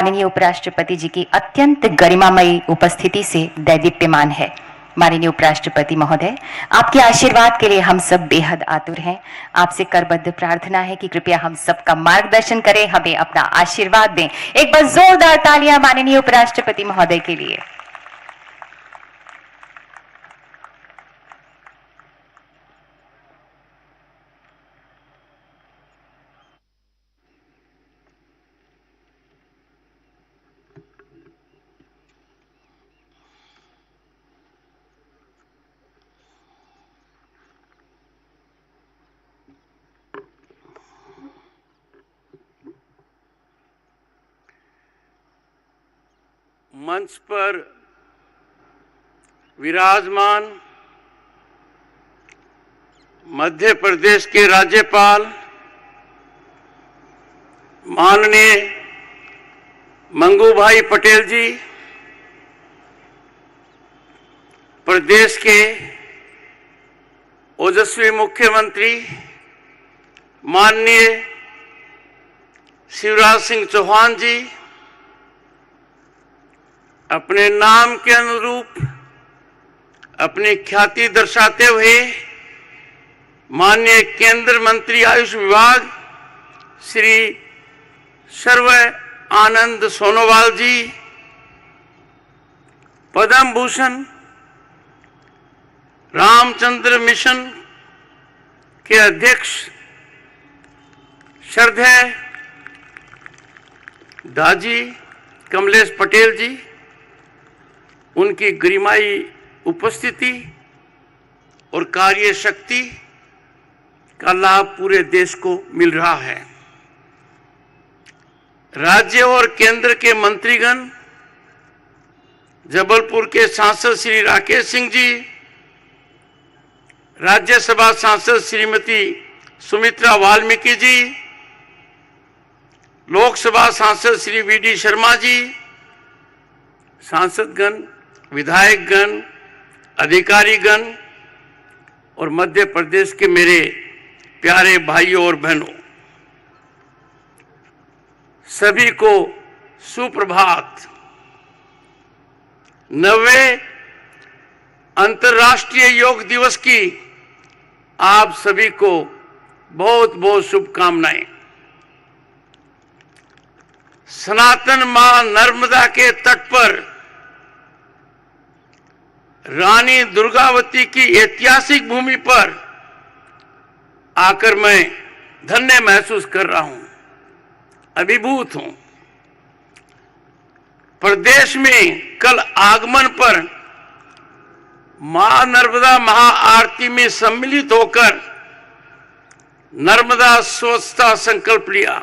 माननीय उपराष्ट्रपति जी की अत्यंत गरिमामयी उपस्थिति से दैदीप्यमान है। माननीय उपराष्ट्रपति महोदय, आपके आशीर्वाद के लिए हम सब बेहद आतुर हैं। आपसे करबद्ध प्रार्थना है कि कृपया हम सबका मार्गदर्शन करें, हमें अपना आशीर्वाद दें। एक बार जोरदार तालियां माननीय उपराष्ट्रपति महोदय के लिए। मंच पर विराजमान मध्य प्रदेश के राज्यपाल माननीय मंगूभाई पटेल जी, प्रदेश के ओजस्वी मुख्यमंत्री माननीय शिवराज सिंह चौहान जी, अपने नाम के अनुरूप अपनी ख्याति दर्शाते हुए माननीय केंद्र मंत्री आयुष विभाग श्री सर्बानंद सोनोवाल जी, पद्म भूषण रामचंद्र मिशन के अध्यक्ष श्रद्धेय दाजी कमलेश पटेल जी, उनकी गरिमाई उपस्थिति और कार्य शक्ति का लाभ पूरे देश को मिल रहा है। राज्य और केंद्र के मंत्रीगण, जबलपुर के सांसद श्री राकेश सिंह जी, राज्यसभा सांसद श्रीमती सुमित्रा वाल्मीकि जी, लोकसभा सांसद श्री वी.डी. शर्मा जी, सांसदगण, विधायकगण, अधिकारीगण और मध्य प्रदेश के मेरे प्यारे भाइयों और बहनों, सभी को सुप्रभात। 90वें अंतर्राष्ट्रीय योग दिवस की आप सभी को बहुत बहुत शुभकामनाएं। सनातन मां नर्मदा के तट पर रानी दुर्गावती की ऐतिहासिक भूमि पर आकर मैं धन्य महसूस कर रहा हूं, अभिभूत हूं। प्रदेश में कल आगमन पर मां नर्मदा महाआरती में सम्मिलित होकर नर्मदा स्वच्छता संकल्प लिया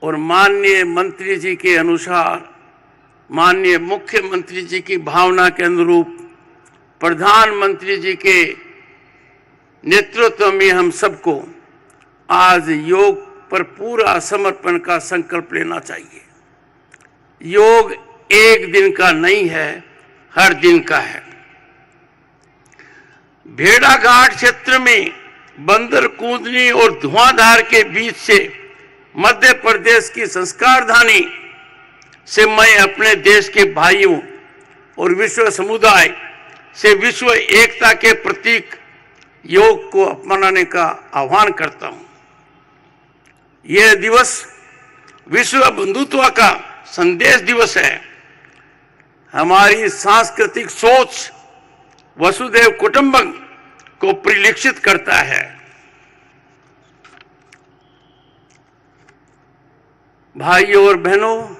और माननीय मंत्री जी के अनुसार, माननीय मुख्यमंत्री जी की भावना के अनुरूप, प्रधानमंत्री जी के नेतृत्व में हम सबको आज योग पर पूरा समर्पण का संकल्प लेना चाहिए। योग एक दिन का नहीं है, हर दिन का है। भेड़ाघाट क्षेत्र में बंदर कूदनी और धुआंधार के बीच से मध्य प्रदेश की संस्कारधानी से मैं अपने देश के भाइयों और विश्व समुदाय से विश्व एकता के प्रतीक योग को अपनाने का आह्वान करता हूं। यह दिवस विश्व बंधुत्व का संदेश दिवस है। हमारी सांस्कृतिक सोच वसुधैव कुटुंबकम को परिलक्षित करता है। भाइयों और बहनों,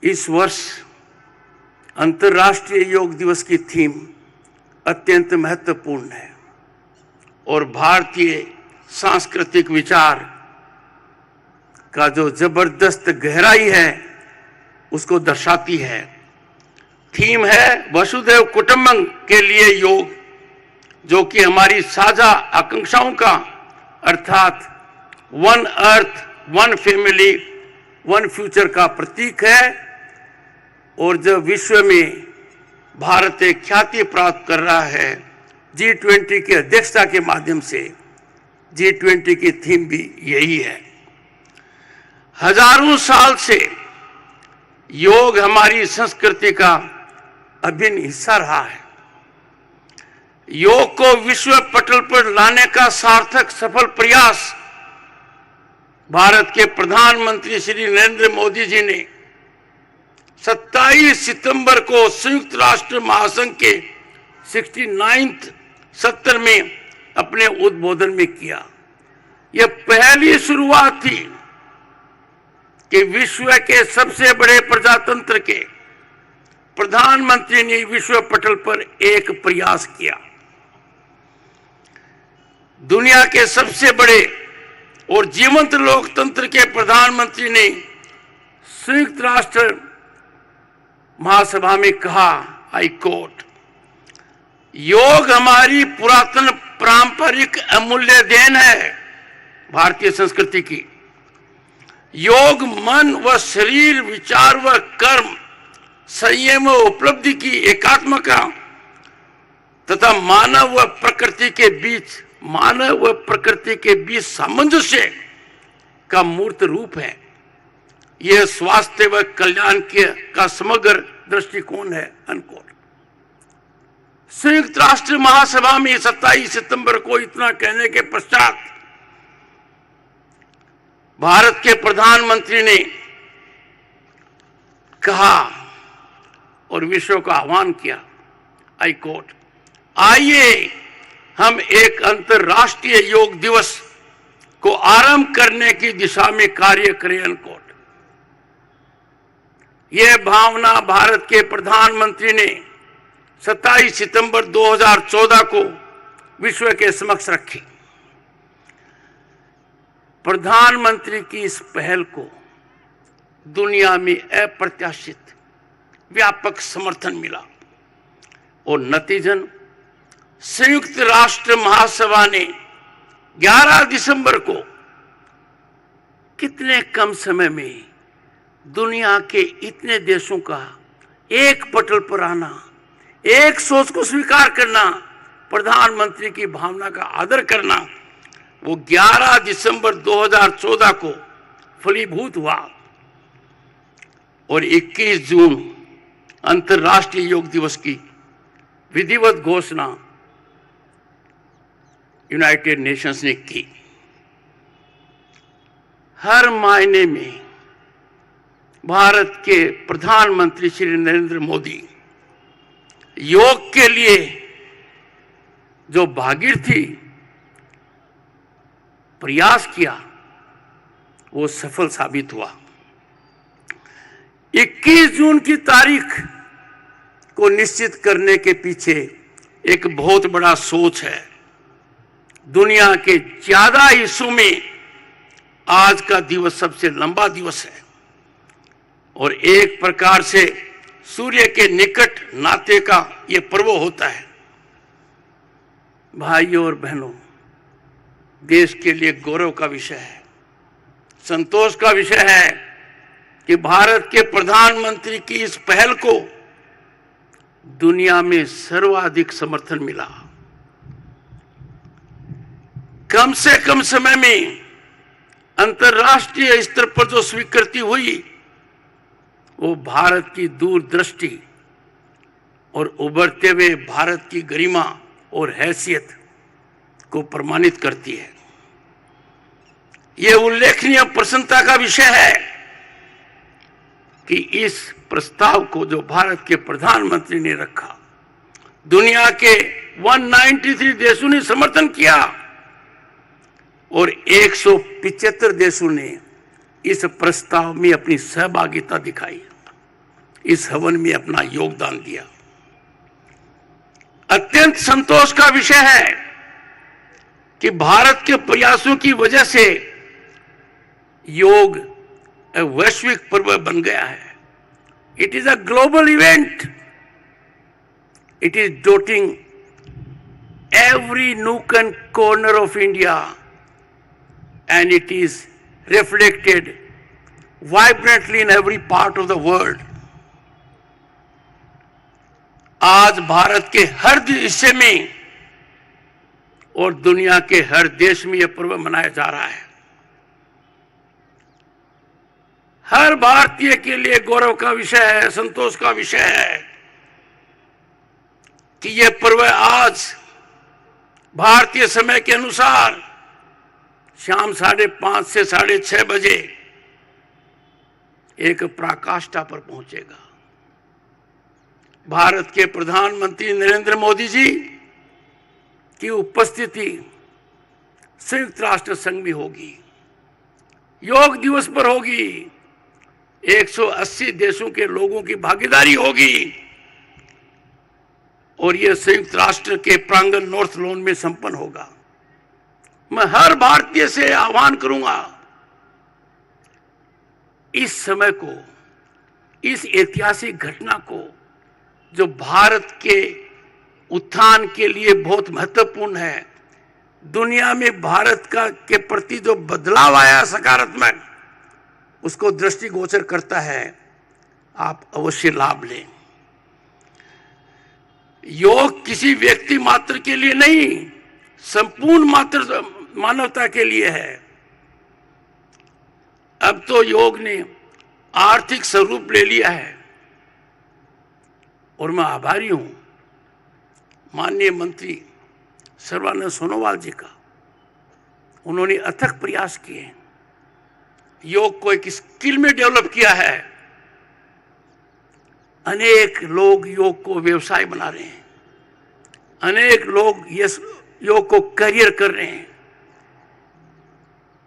इस वर्ष अंतर्राष्ट्रीय योग दिवस की थीम अत्यंत महत्वपूर्ण है और भारतीय सांस्कृतिक विचार का जो जबरदस्त गहराई है उसको दर्शाती है। थीम है वसुधैव कुटुंबकम के लिए योग, जो कि हमारी साझा आकांक्षाओं का अर्थात one earth, one family, one future का प्रतीक है। और जब विश्व में भारत एक ख्याति प्राप्त कर रहा है G20 की अध्यक्षता के माध्यम से, G20 की थीम भी यही है। हजारों साल से योग हमारी संस्कृति का अभिन्न हिस्सा रहा है। योग को विश्व पटल पर लाने का सार्थक सफल प्रयास भारत के प्रधानमंत्री श्री नरेंद्र मोदी जी ने 27 सितंबर को संयुक्त राष्ट्र महासंघ के 69वें सत्र में अपने उद्बोधन में किया। यह पहली शुरुआत थी कि विश्व के सबसे बड़े प्रजातंत्र के प्रधानमंत्री ने विश्व पटल पर एक प्रयास किया। दुनिया के सबसे बड़े और जीवंत लोकतंत्र के प्रधानमंत्री ने संयुक्त राष्ट्र महासभा में कहा, आई कोट, योग हमारी पुरातन पारंपरिक अमूल्य देन है भारतीय संस्कृति की। योग मन व शरीर, विचार व कर्म, संयम व उपलब्धि की एकात्मता तथा मानव व प्रकृति के बीच सामंजस्य का मूर्त रूप है। यह स्वास्थ्य व कल्याण का समग्र दृष्टिकोण है, अनकोट। संयुक्त राष्ट्र महासभा में 27 सितंबर को इतना कहने के पश्चात भारत के प्रधानमंत्री ने कहा और विश्व का आह्वान किया, आई कोट, आइए हम एक अंतर्राष्ट्रीय योग दिवस को आरंभ करने की दिशा में कार्य करें, अनकोट। यह भावना भारत के प्रधानमंत्री ने 27 सितंबर 2014 को विश्व के समक्ष रखी। प्रधानमंत्री की इस पहल को दुनिया में अप्रत्याशित व्यापक समर्थन मिला और नतीजन संयुक्त राष्ट्र महासभा ने 11 दिसंबर को कितने कम समय में दुनिया के इतने देशों का एक पटल पर आना, एक सोच को स्वीकार करना, प्रधानमंत्री की भावना का आदर करना, वो 11 दिसंबर 2014 को फलीभूत हुआ और 21 जून अंतर्राष्ट्रीय योग दिवस की विधिवत घोषणा यूनाइटेड नेशंस ने की। हर मायने में भारत के प्रधानमंत्री श्री नरेंद्र मोदी योग के लिए जो भागीरथी प्रयास किया वो सफल साबित हुआ। 21 जून की तारीख को निश्चित करने के पीछे एक बहुत बड़ा सोच है। दुनिया के ज्यादा हिस्सों में आज का दिवस सबसे लंबा दिवस है और एक प्रकार से सूर्य के निकट नाते का यह पर्व होता है। भाइयों और बहनों, देश के लिए गौरव का विषय है, संतोष का विषय है कि भारत के प्रधानमंत्री की इस पहल को दुनिया में सर्वाधिक समर्थन मिला। कम से कम समय में अंतर्राष्ट्रीय स्तर पर जो स्वीकृति हुई वो भारत की दूरदृष्टि और उभरते हुए भारत की गरिमा और हैसियत को प्रमाणित करती है। यह उल्लेखनीय प्रसन्नता का विषय है कि इस प्रस्ताव को जो भारत के प्रधानमंत्री ने रखा, दुनिया के 193 देशों ने समर्थन किया और 175 देशों ने इस प्रस्ताव में अपनी सहभागिता दिखाई, इस हवन में अपना योगदान दिया। अत्यंत संतोष का विषय है कि भारत के प्रयासों की वजह से योग वैश्विक पर्व बन गया है। It is a global event. It is dotting every nook and corner of India, and it is reflected vibrantly in every part of the world. आज भारत के हर हिस्से में और दुनिया के हर देश में यह पर्व मनाया जा रहा है। हर भारतीय के लिए गौरव का विषय है, संतोष का विषय है कि यह पर्व आज भारतीय समय के अनुसार शाम 5:30 से 6:30 बजे एक पराकाष्ठा पर पहुंचेगा। भारत के प्रधानमंत्री नरेंद्र मोदी जी की उपस्थिति संयुक्त राष्ट्र संघ में होगी, योग दिवस पर होगी, 180 देशों के लोगों की भागीदारी होगी और यह संयुक्त राष्ट्र के प्रांगण नॉर्थ लॉन में संपन्न होगा। मैं हर भारतीय से आह्वान करूंगा, इस समय को, इस ऐतिहासिक घटना को, जो भारत के उत्थान के लिए बहुत महत्वपूर्ण है, दुनिया में भारत के प्रति जो बदलाव आया सकारात्मक, उसको दृष्टिगोचर करता है। आप अवश्य लाभ लें। योग किसी व्यक्ति मात्र के लिए नहीं, संपूर्ण मात्र मानवता के लिए है। अब तो योग ने आर्थिक स्वरूप ले लिया है और मैं आभारी हूं माननीय मंत्री सर्बानंद सोनोवाल जी का। उन्होंने अथक प्रयास किए, योग को एक स्किल में डेवलप किया है। अनेक लोग योग को व्यवसाय बना रहे हैं, अनेक लोग योग को करियर कर रहे हैं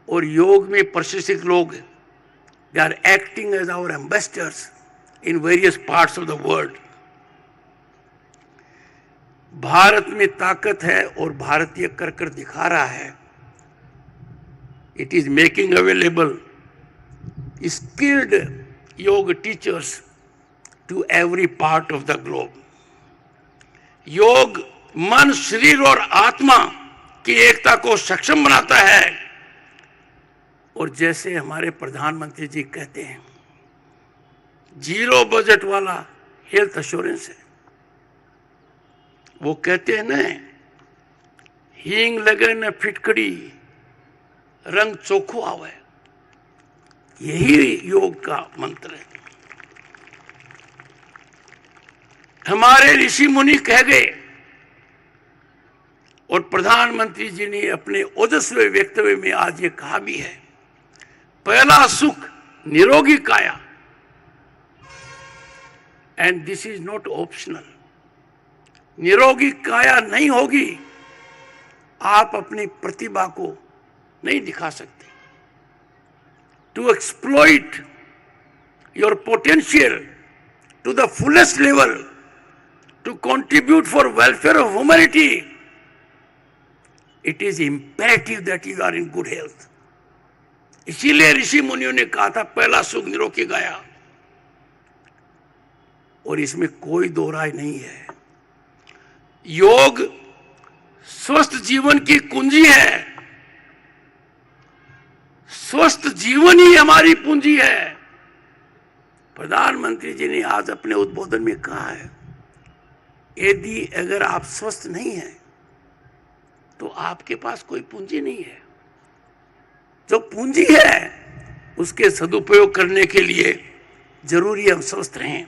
और योग में प्रशिक्षित लोग they are acting as our ambassadors in various parts of the world. Bharat में ताकत है और भारतीय कर दिखा रहा है। It is making available skilled yoga teachers to every part of the globe. योग मन, शरीर और आत्मा की एकता को सक्षम बनाता है और जैसे हमारे प्रधानमंत्री जी कहते हैं, 0 बजट वाला हेल्थ एश्योरेंस है। वो कहते हैं ना, हींग लगे न फिटकड़ी, रंग चोखो आवे। यही योग का मंत्र है। हमारे ऋषि मुनि कह गए और प्रधानमंत्री जी ने अपने ओजस्वी वक्तव्य में आज ये कहा भी है, पहला सुख निरोगी काया, and this is not optional. निरोगी काया नहीं होगी, आप अपनी प्रतिभा को नहीं दिखा सकते। To exploit your potential to the fullest level, to contribute for welfare of humanity, it is imperative that you are in good health. इसीलिए ऋषि मुनियों ने कहा था, पहला सुख निरोगी काया, और इसमें कोई दो राय नहीं है। योग स्वस्थ जीवन की कुंजी है। स्वस्थ जीवन ही हमारी पूंजी है। प्रधानमंत्री जी ने आज अपने उद्बोधन में कहा है, यदि अगर आप स्वस्थ नहीं हैं तो आपके पास कोई पूंजी नहीं है। जो पूंजी है उसके सदुपयोग करने के लिए जरूरी हम स्वस्थ रहें।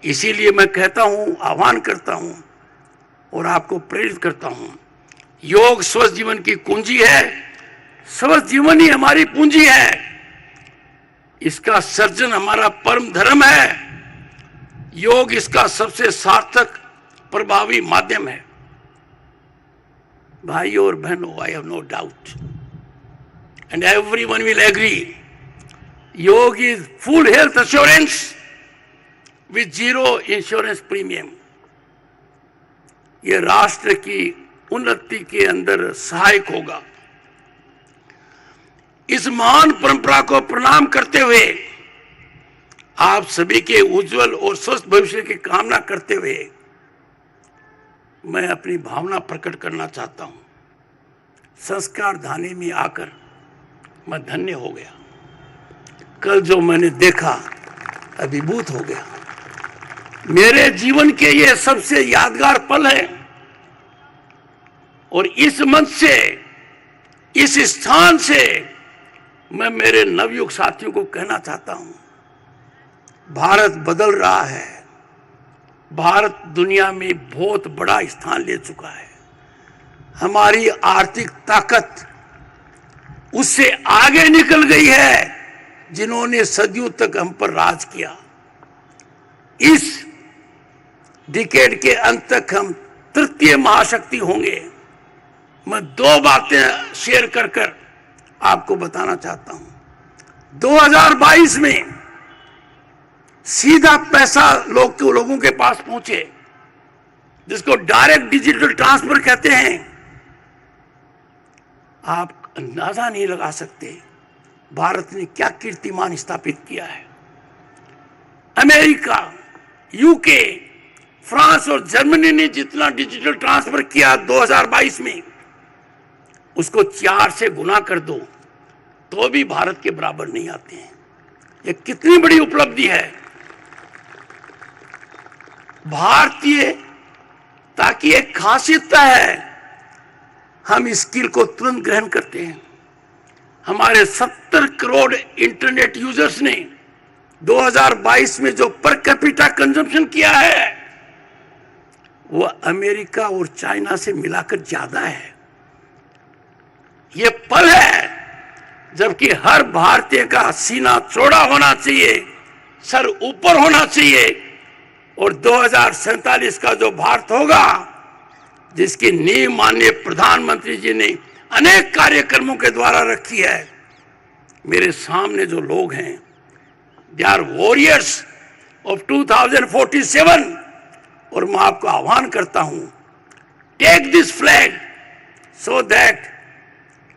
इसीलिए मैं कहता हूं, आह्वान करता हूं और आपको प्रेरित करता हूं, योग स्वस्थ जीवन की कुंजी है। स्वस्थ जीवन ही हमारी पूंजी है। इसका सर्जन हमारा परम धर्म है। योग इसका सबसे सार्थक प्रभावी माध्यम है। भाइयों और बहनों, I have no doubt and everyone will agree, yoga is full health assurance with 0 insurance premium. यह राष्ट्र की उन्नति के अंदर सहायक होगा। इस महान परंपरा को प्रणाम करते हुए, आप सभी के उज्जवल और स्वस्थ भविष्य की कामना करते हुए मैं अपनी भावना प्रकट करना चाहता हूं। संस्कार धानी में आकर मैं धन्य हो गया। कल जो मैंने देखा अभिभूत हो गया। मेरे जीवन के ये सबसे यादगार पल है और इस मंच से, इस स्थान से मैं मेरे नवयुग साथियों को कहना चाहता हूं, भारत बदल रहा है। भारत दुनिया में बहुत बड़ा स्थान ले चुका है। हमारी आर्थिक ताकत उससे आगे निकल गई है जिन्होंने सदियों तक हम पर राज किया। इस डिकेड के अंत तक हम तृतीय महाशक्ति होंगे। मैं दो बातें शेयर कर आपको बताना चाहता हूं। 2022 में सीधा पैसा लोगों के पास पहुंचे, जिसको डायरेक्ट डिजिटल ट्रांसफर कहते हैं। आप अंदाजा नहीं लगा सकते भारत ने क्या कीर्तिमान स्थापित किया है। अमेरिका, यूके, फ्रांस और जर्मनी ने जितना डिजिटल ट्रांसफर किया 2022 में, उसको 4 से गुना कर दो तो भी भारत के बराबर नहीं आते हैं। यह कितनी बड़ी उपलब्धि है। भारतीय ताकि एक खासियत है, हम स्किल को तुरंत ग्रहण करते हैं। हमारे 70 करोड़ इंटरनेट यूजर्स ने 2022 में जो पर कैपिटा कंजम्पशन किया है, वो अमेरिका और चाइना से मिलाकर ज्यादा है। ये पल है जबकि हर भारतीय का सीना चौड़ा होना चाहिए, सर ऊपर होना चाहिए, और 2047 का जो भारत होगा, जिसकी नींव माननीय प्रधानमंत्री जी ने अनेक कार्यक्रमों के द्वारा रखी है। मेरे सामने जो लोग हैं, दे आर वॉरियर्स ऑफ 2047, और मैं आपको आह्वान करता हूं, take this flag so that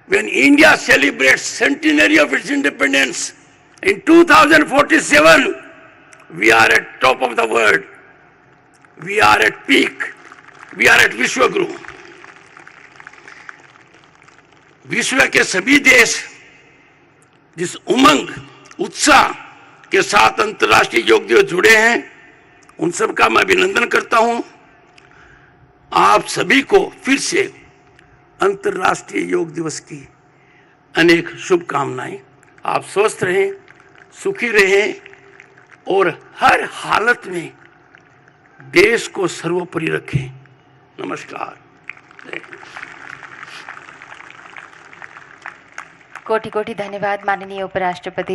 when India celebrates centenary of its independence in 2047, we are at top of the world, we are at peak, we are at विश्वगुरु। विश्व के सभी देश जिस उमंग उत्साह के साथ अंतर्राष्ट्रीय योग दिवस जुड़े हैं, उन सब का मैं अभिनंदन करता हूं। आप सभी को फिर से अंतर्राष्ट्रीय योग दिवस की अनेक शुभकामनाएं। आप स्वस्थ रहें, सुखी रहें और हर हालत में देश को सर्वोपरि रखें। नमस्कार। कोटि कोटि धन्यवाद माननीय उपराष्ट्रपति